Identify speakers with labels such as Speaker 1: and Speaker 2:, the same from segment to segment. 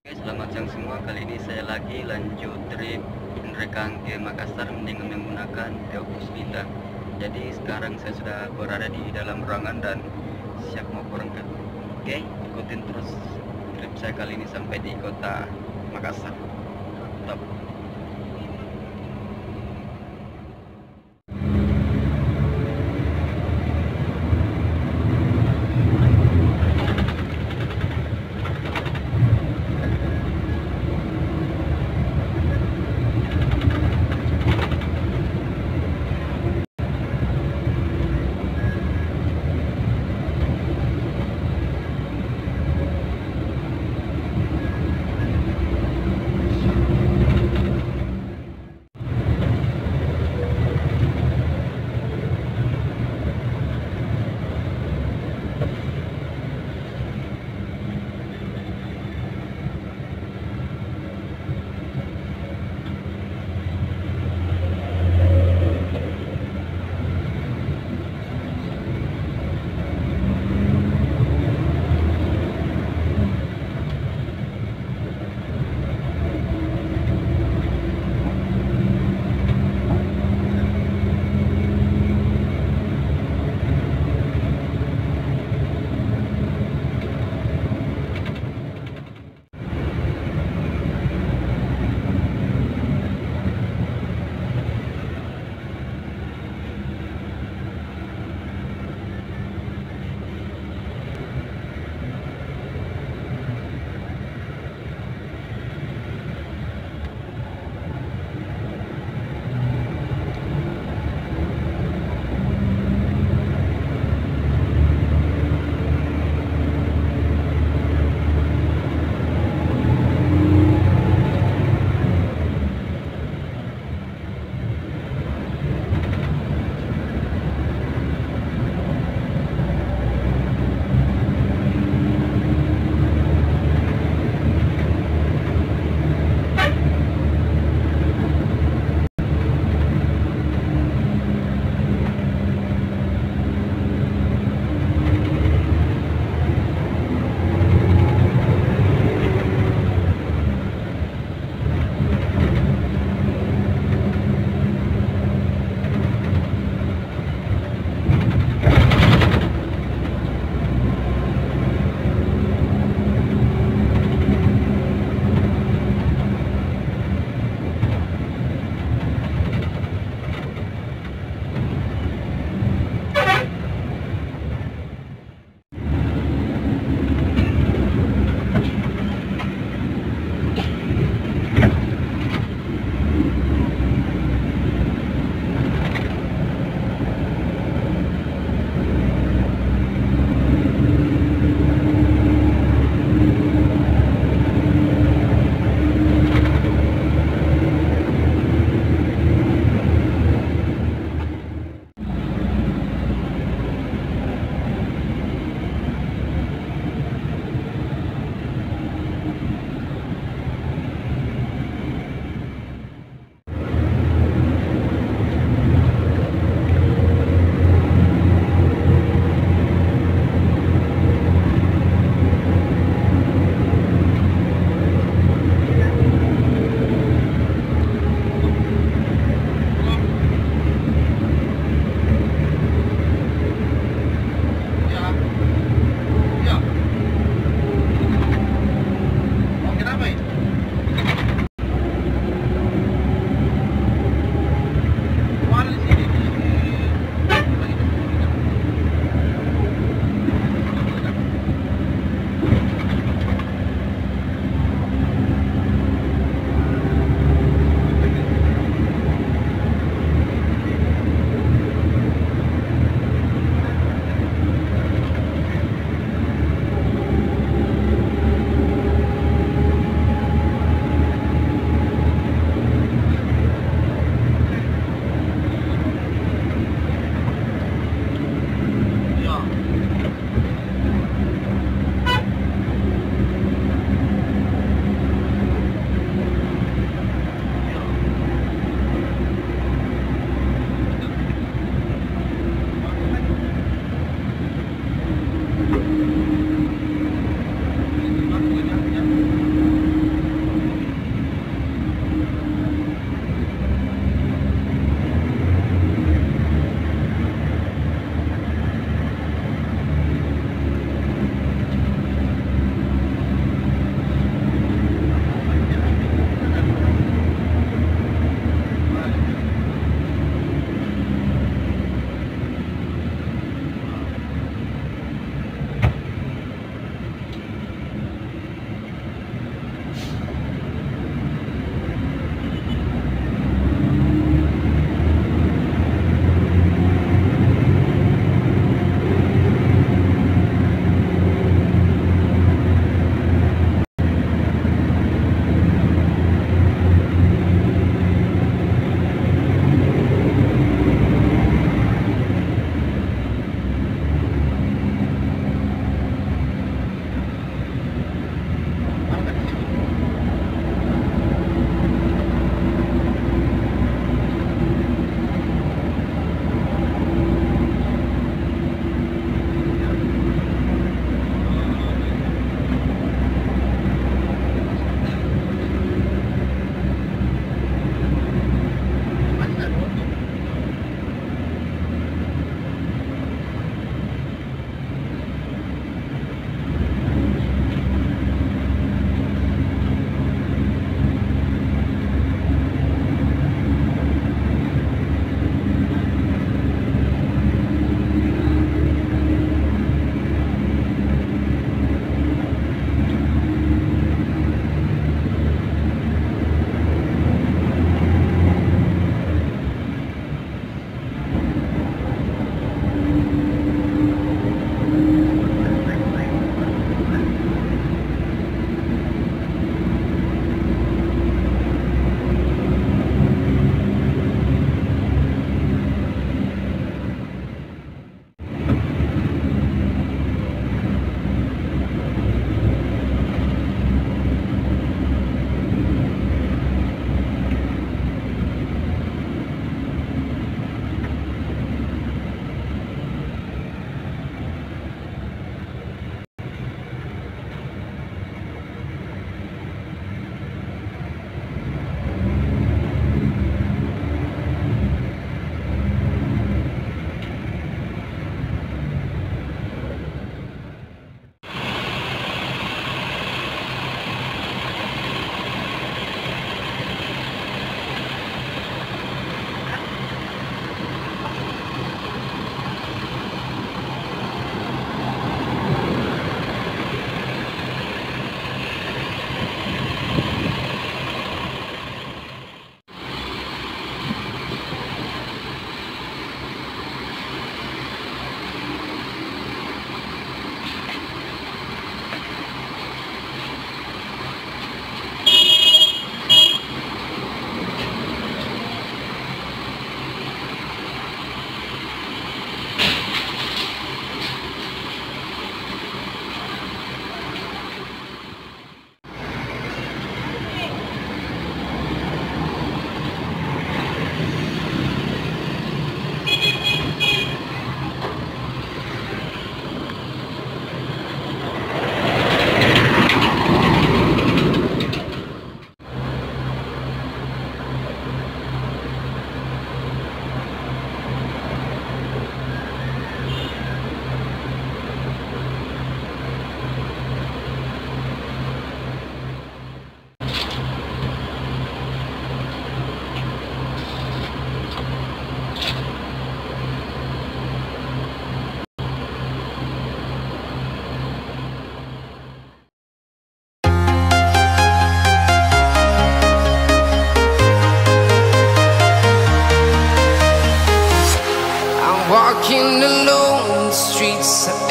Speaker 1: Selamat siang semua. Kali ini saya lagi lanjut trip Enrekang ke Makassar dengan menggunakan bus litha. Jadi sekarang saya sudah berada di dalam ruangan dan siap mau berangkat. Oke, ikutin terus trip saya kali ini sampai di kota Makassar. Top.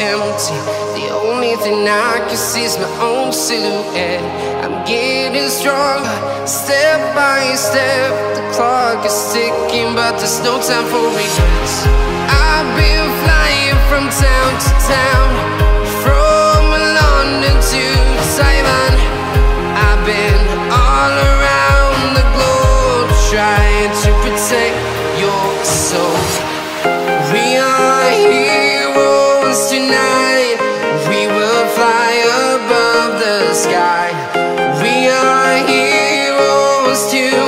Speaker 2: empty. The only thing I can see is my own silhouette. I'm getting stronger, step by step. The clock is ticking, but there's no time for regrets. I've been flying from town to town, from London to Taiwan. I've been all around the globe, trying to protect your soul. We are heroes tonight. We will fly above the sky. We are heroes tonight.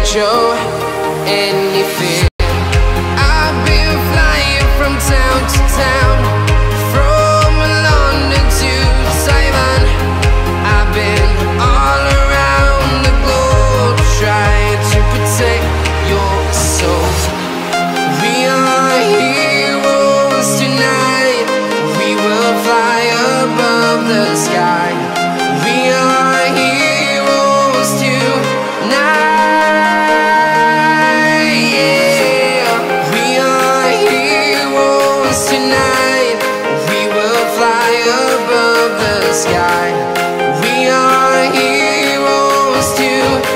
Speaker 2: Show any fear. I've been flying from town to town, from London to Taiwan. I've been all around the globe, trying to protect your soul. We are heroes tonight. We will fly above the sky. We are heroes tonight. Sky. We are heroes tonight.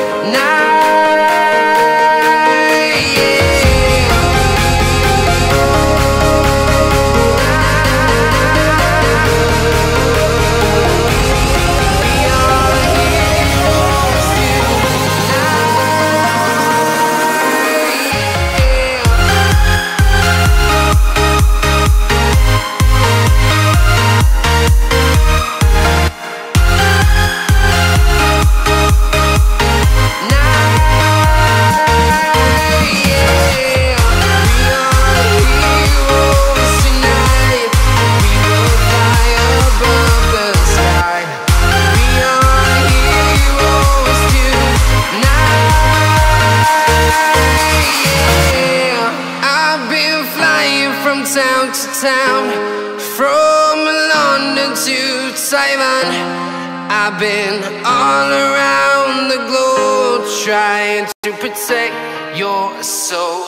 Speaker 2: I've been all around the globe, trying to protect your soul.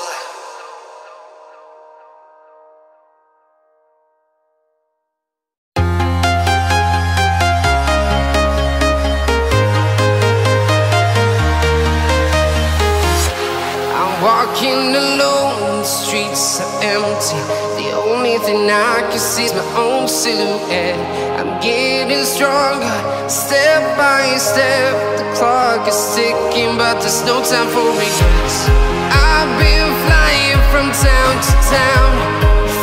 Speaker 2: I'm walking alone, the streets are empty. The only thing I can see is my own silhouette. I'm getting stronger, step by step. The clock is ticking, but there's no time for regrets. I've been flying from town to town,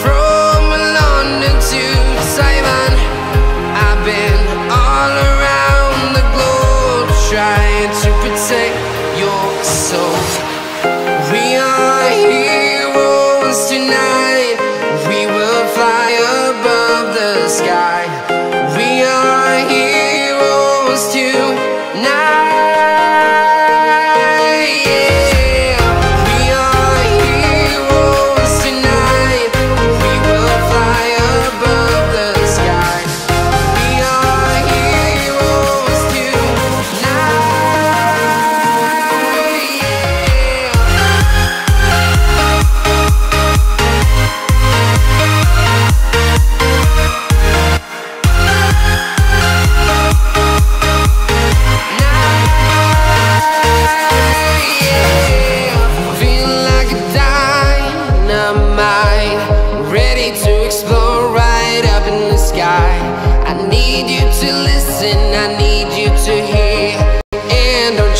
Speaker 2: from London to Taiwan. I've been all around the globe, trying to protect your soul. We are heroes tonight. We will fly above the sky. We are heroes tonight.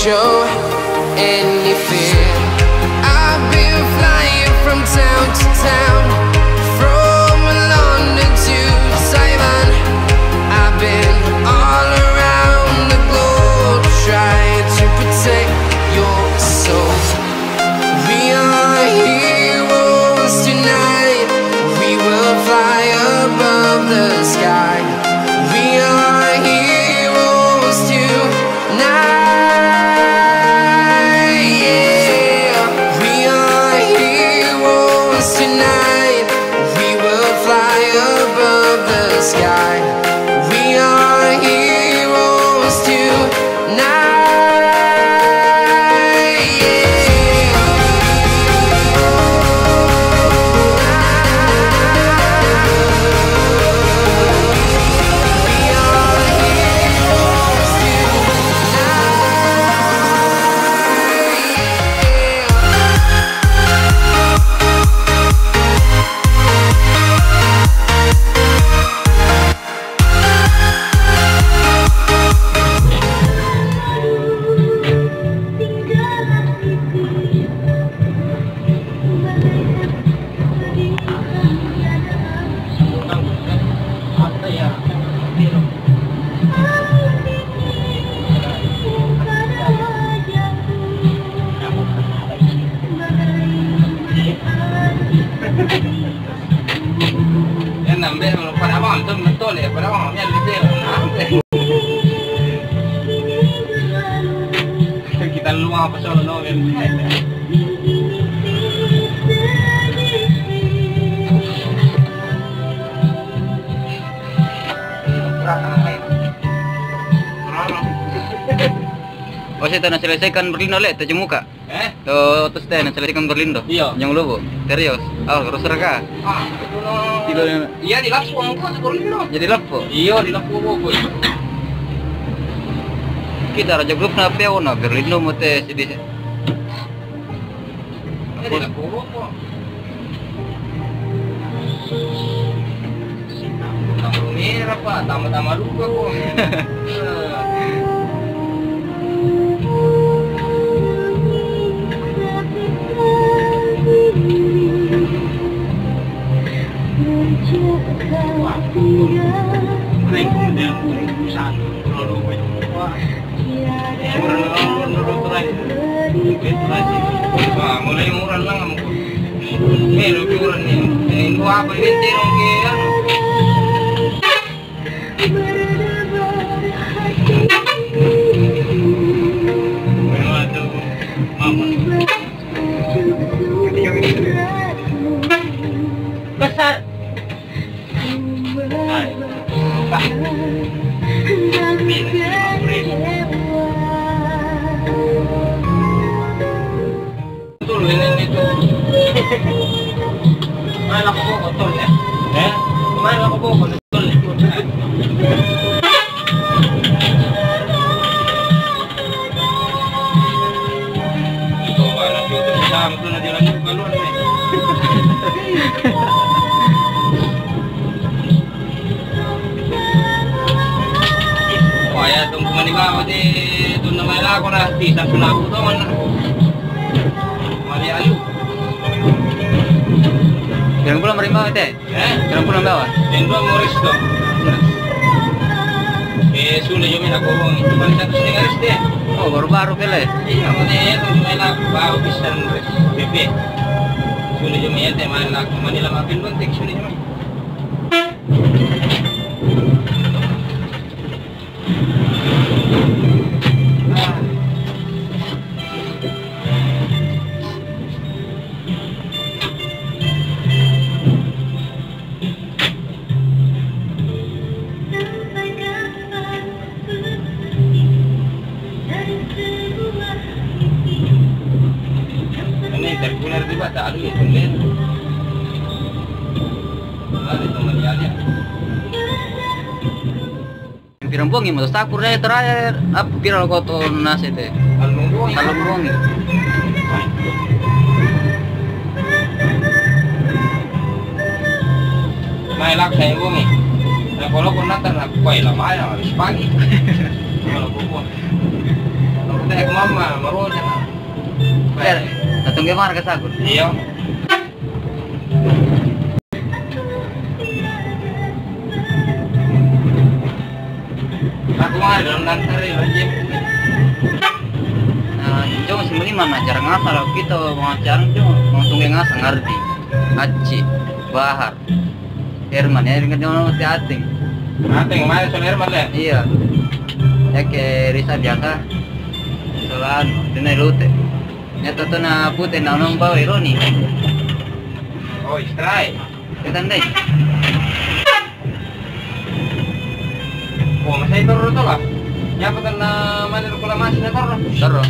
Speaker 2: Show any fear. I've been flying from town to town, from
Speaker 3: sole, padahal mamanya lebih kita luang apa solo no kan.
Speaker 1: Oh, saya tak nak selesaikan Berlindo le, tak muka. To terus teh nak selesaikan Berlindo.
Speaker 3: Iya.
Speaker 1: Yang lubu. Serius. Ah, Caroseri Adiputro.
Speaker 3: Itu no. Iya di Lapo ang ko sa Berlindo.
Speaker 1: Jadi lapo.
Speaker 3: Iya di Lapo ko.
Speaker 1: Kita raja grup na peo na Berlindo mo teh sidi.
Speaker 3: Di Lapo ko. Sinang merah pak, tama-tama lupa ko. Naik kemudian perusahaan lalu mulai murah lah kamu lebih murah nih ini apa ini terong kian besar betul ini tuh main aku bawa botol ya main aku bawa botol itu mana sih itu jam tuh nanti lagi keluar nih ya tunggu manigawa di doon na may lako na tisang sulako to man mali ayu
Speaker 1: Pirang bulan merimba teh? Pirang bulan bawa?
Speaker 3: Tendo moris to sulit yung minakurong cuma 1 setengah res deh
Speaker 1: Oh, baru-baru pala
Speaker 3: iya makanya doon may lako bawa pisan res bebe sulit yung may ete may lako manila mapin buntik sulit yung terkuler di bata alu itu nen ada teman dia
Speaker 1: Pirang bongi mo sakur deh terakhir apa pirang koto nasi teh kalau bongi
Speaker 3: main lak saya bongi nah kalau kau nanti nak kau lama ya harus pagi kalau kau kalau teh mama maroja
Speaker 1: datang ke mana ke sakur
Speaker 3: iya aku mah dalam nanti lagi
Speaker 1: nah jauh sih mana cara ngasal kita mengajar jauh langsung ngasal ngerti Aceh Bahar Herman ya dengan orang ating
Speaker 3: ating mana soal Herman ya
Speaker 1: iya ya ke Risa biasa soalan dengan Rute nyata tuh na putih na nong bawa ironi
Speaker 3: oh istirahat
Speaker 1: kita ndai
Speaker 3: oh masih itu Rute lah nyapa kan na mana rukula masih na
Speaker 1: terus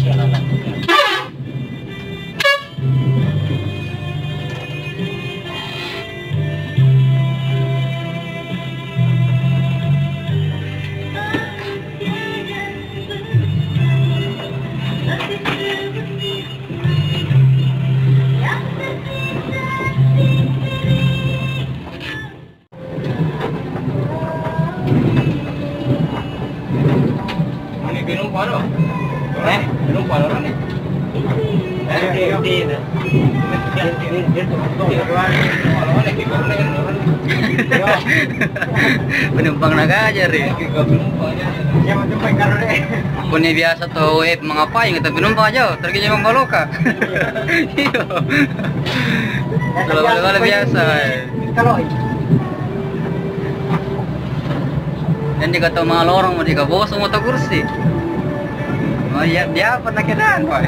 Speaker 1: penumpang nagajar ya punya biasa tuh mengapain kita penumpang aja terkini memang baloka kalau biasa Yang dikata mahal orang mau dikabawa semua motor kursi. Oh iya, dia pernah kedaan, Pak.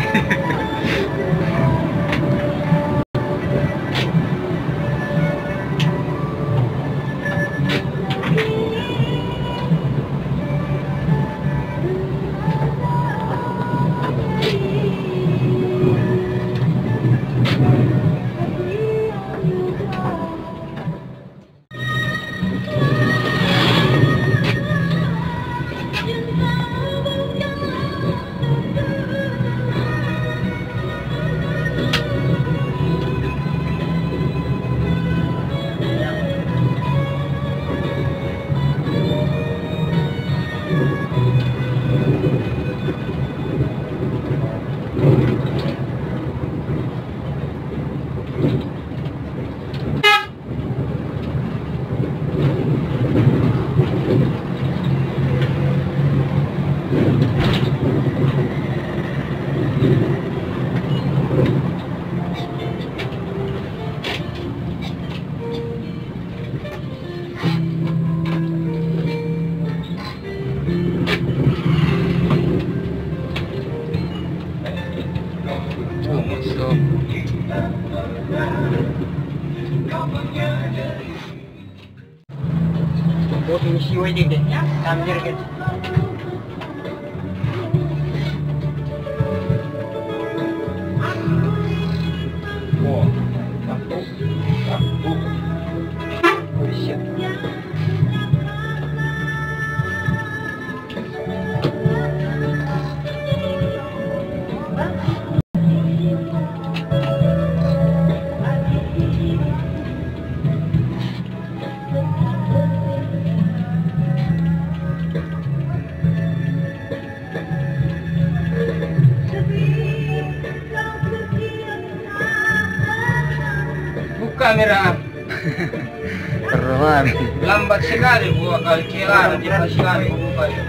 Speaker 3: Siwa jadinya, ambil kan. Oh, satu. Siap. Kamera
Speaker 1: Keruan.
Speaker 3: lambat sekali buat kali kelar tidak sekali buka itu.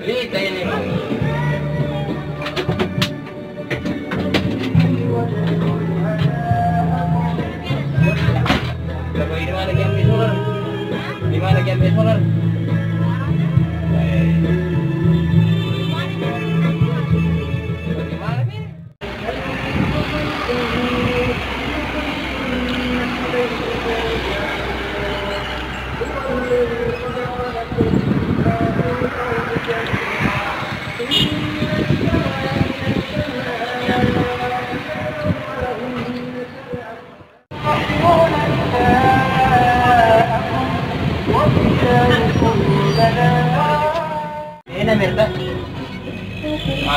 Speaker 3: Litha ini loh. Di mana game solar? Di mana game solar? Ini merta.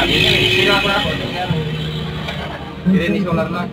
Speaker 3: Ini sila berapa? Ini solar lah.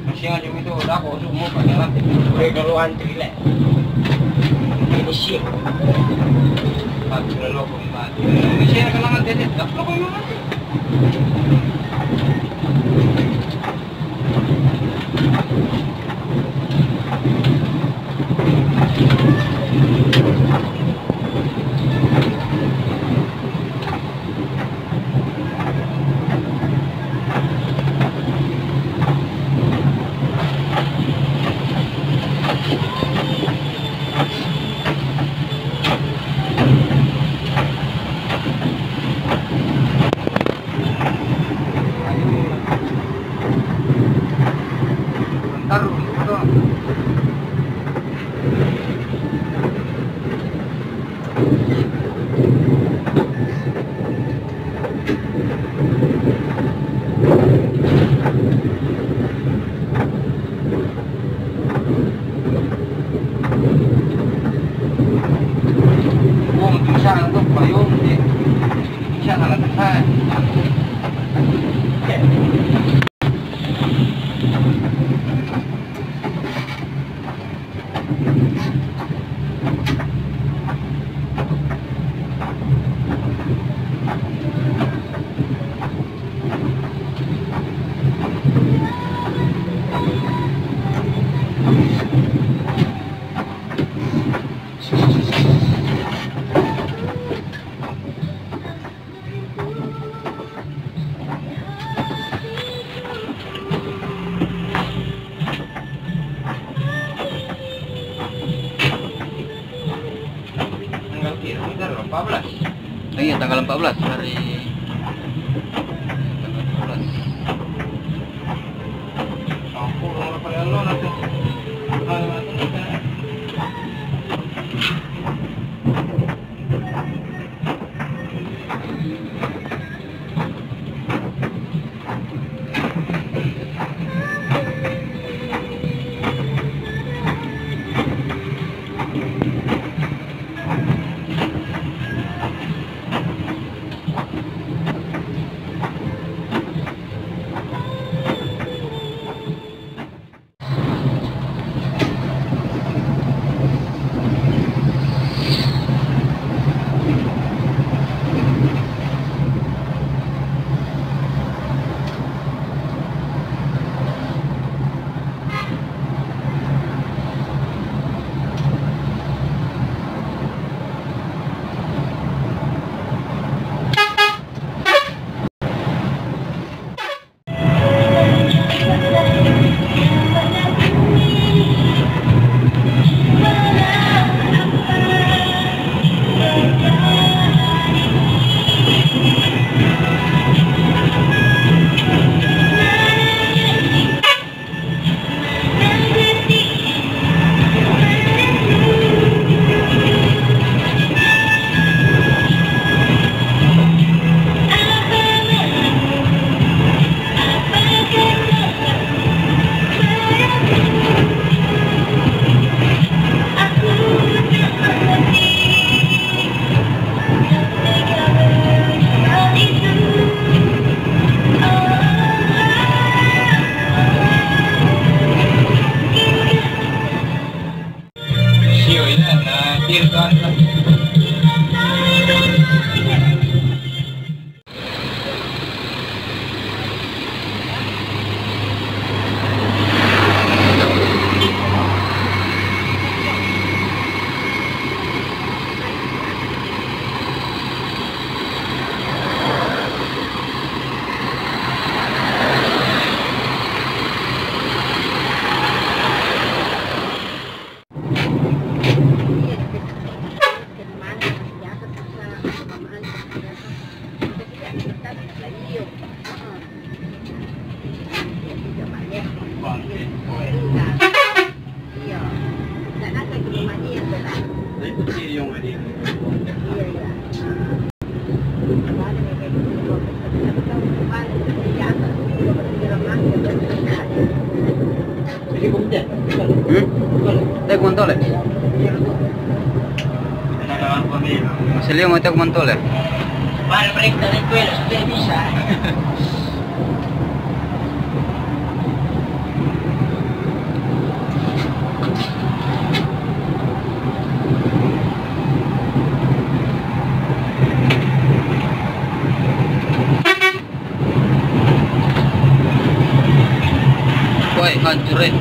Speaker 3: Masih aja itu udah kok semua pakai lantai. Kalau antri leh. Indonesia. Pati loko mati. Indonesia kailangan dedek. Tak loko mati.
Speaker 1: Iya, tanggal 14 hari tanggal 14. Mantole. Masih lihat mau mantole.
Speaker 3: Para balik dari kuil sudah bisa.
Speaker 1: hancurin.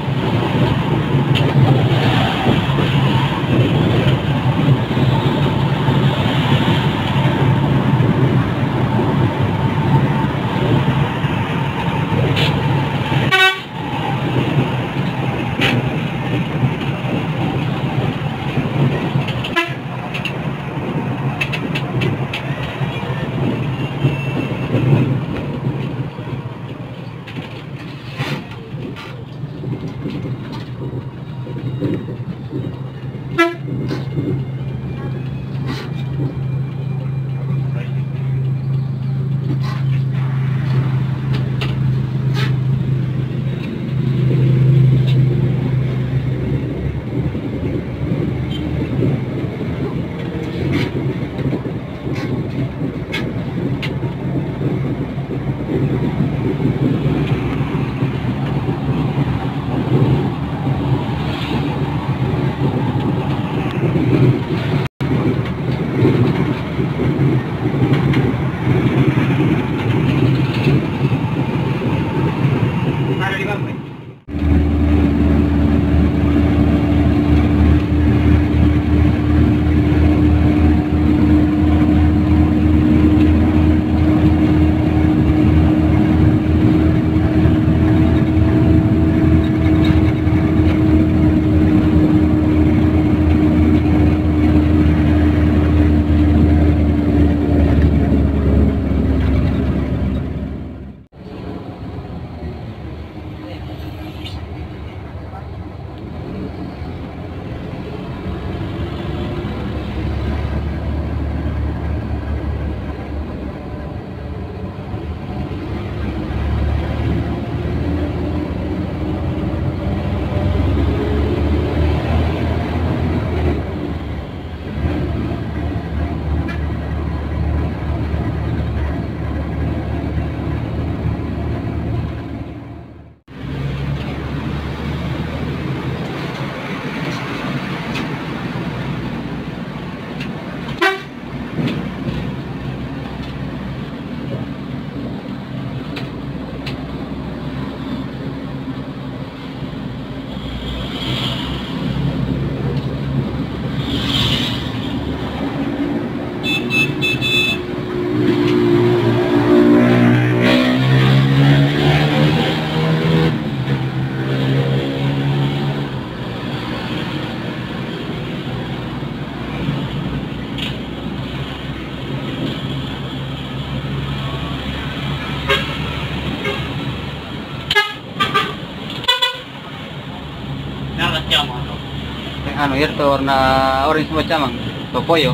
Speaker 1: Anu itu warna orange macam topoyo.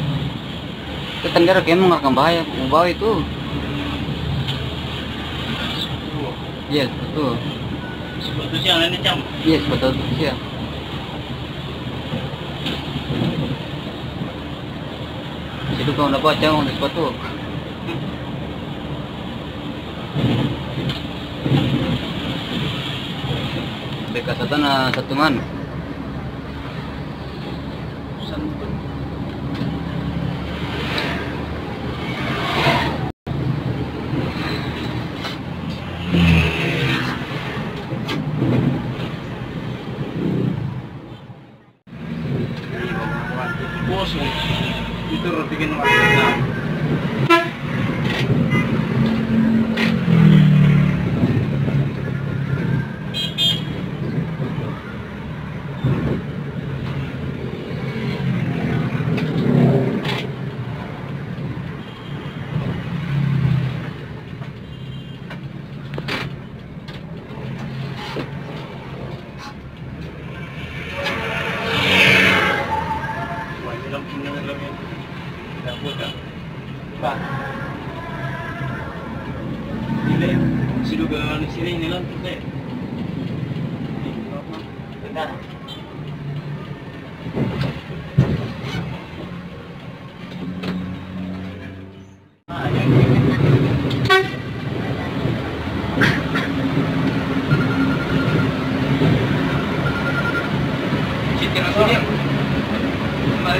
Speaker 1: Ketenggara kayak mau bahaya, mau bawa itu. Yes, betul.
Speaker 3: Seperti siang ini jam.
Speaker 1: Yes, betul siang. Situ kau dapat jam di sepatu. Bekas sana satu man.
Speaker 3: Itu bikin warna.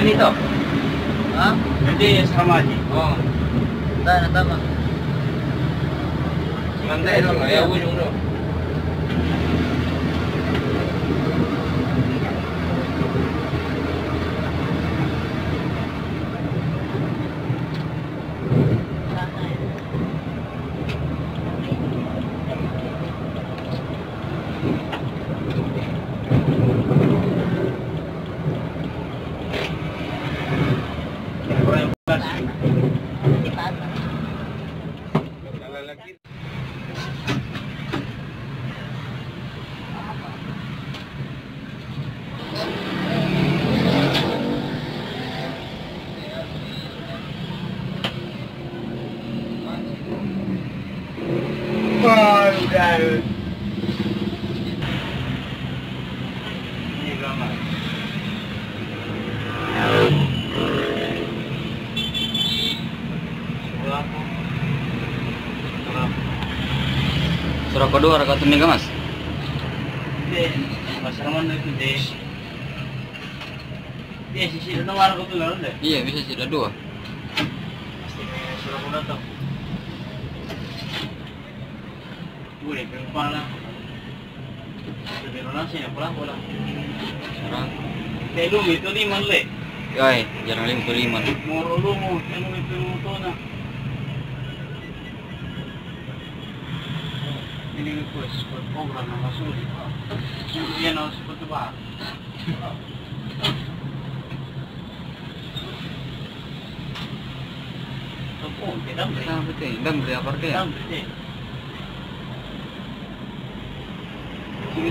Speaker 1: Ini toh? Hah?
Speaker 3: Jadi sama aja.
Speaker 1: Oh. Dah, tama.
Speaker 3: Nanti dong, ya ujung dong. lagi.
Speaker 1: Surah kedua harga tuning mas?
Speaker 3: Pasar mana itu deh? Iya sisi itu harga tuh lalu deh.
Speaker 1: Iya bisa sudah dua.
Speaker 3: Surah kedua tuh. Boleh berapa lah? Sebenarnya sih ya pulang.
Speaker 1: Sekarang.
Speaker 3: Telu itu 5 le.
Speaker 1: Yoi, jarang 55.
Speaker 3: Moro lu mau telu itu tuh na. Ini kuis program nama suri. Dia harus seperti apa? Tepung, kita beli.
Speaker 1: Nah betul, dan beli apa ya?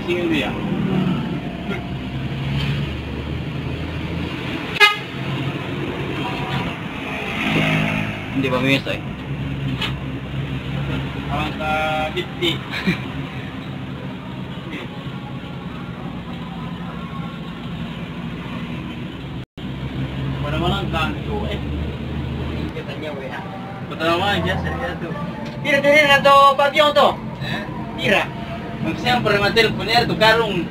Speaker 3: Sini dia.
Speaker 1: Hindi pa miss ay.
Speaker 3: Alangkah bitti. Pada malam gantu katanya WA. Pertama biasa dia tuh. Tira atau papion tuh? Tira. Maksudnya yang pernah teleponnya tuh karung.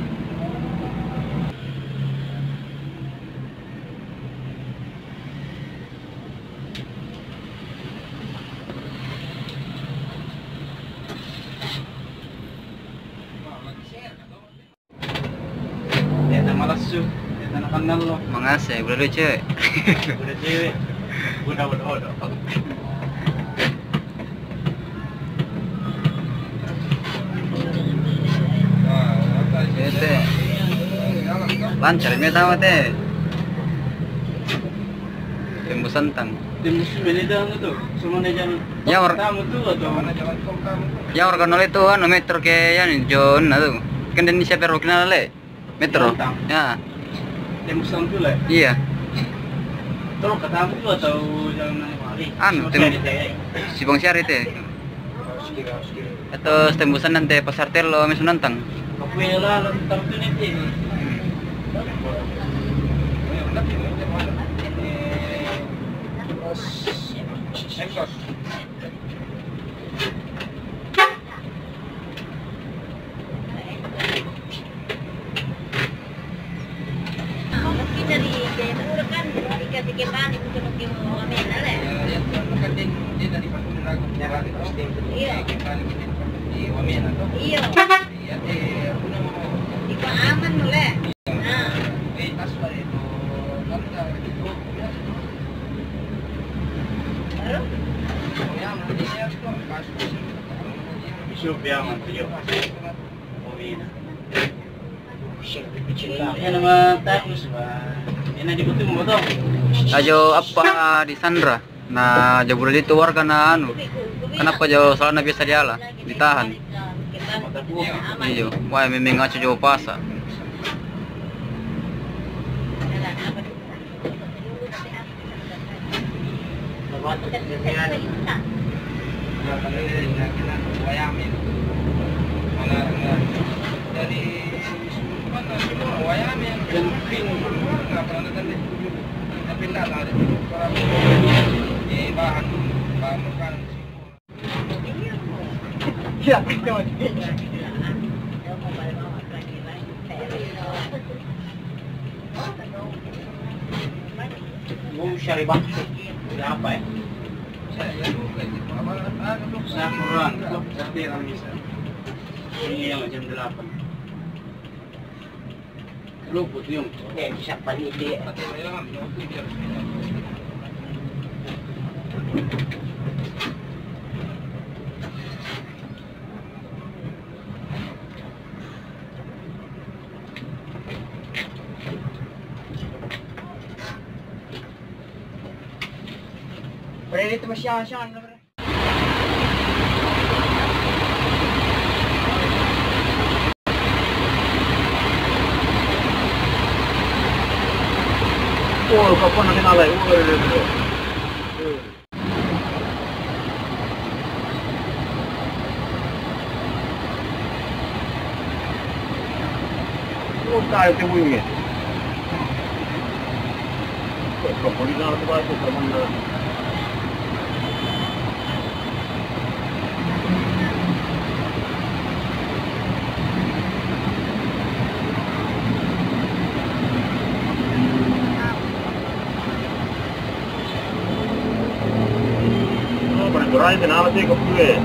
Speaker 3: Kenal lo.
Speaker 1: Mangasih, udah dulu cewek.
Speaker 3: Udah cewek. Udah odo.
Speaker 1: Teh. Lancar ini tahu teh. Tembus sentang.
Speaker 3: Tembus menedang itu. Semua jalan.
Speaker 1: Ya
Speaker 3: tamu tuh atau mana jalan kamu?
Speaker 1: Ya orang nol itu kan metro ke yang John itu. Kan dan siapa yang kenal le? Metro. Ya.
Speaker 3: Tembus tuh lah.
Speaker 1: Iya.
Speaker 3: Terus ketemu tuh atau jalan Naik?
Speaker 1: Anu, si Bang Syari teh. Atau tembusan nanti pasar telo mesu nantang.
Speaker 3: Kapunya lah, tahu tuh nanti.
Speaker 4: Dari Jayapura kan dikasih kepan itu mungkin mau amin lah.
Speaker 3: Ya, kan dia dari Bandung lagu jalan itu pasti.
Speaker 4: Iya.
Speaker 3: Kepan di Wamen atau?
Speaker 4: Iya.
Speaker 3: Iya, aku nama
Speaker 4: Di aman boleh. Nah.
Speaker 3: Tas pada itu kan itu
Speaker 4: Baru?
Speaker 3: ya nanti saya tuh pas besok ya nanti yo. Wamen. Ya nama tamus ba. Yan na dibutuh mo to.
Speaker 1: Ajo apa di Sandra. Nah, jabur itu warga na anu. Kenapa jauh soalnya biasa dialah ditahan. Iyo, wah memang ngaco jauh pasa.
Speaker 3: Dari mana semua wayang yang mungkin nggak pernah nanti tapi nggak ada di bahan kan ya mau cari bakso udah apa ya saya kurang tapi yang bisa ini yang jam 8 luput yung siapa ni dia Pwede ito masya-masya Oh, kapan nanti nalai? Oh, tayo timuin eh. Kapuli na ito ba ito? Kaman na. Oh, pada kurang itu nama sih kopi.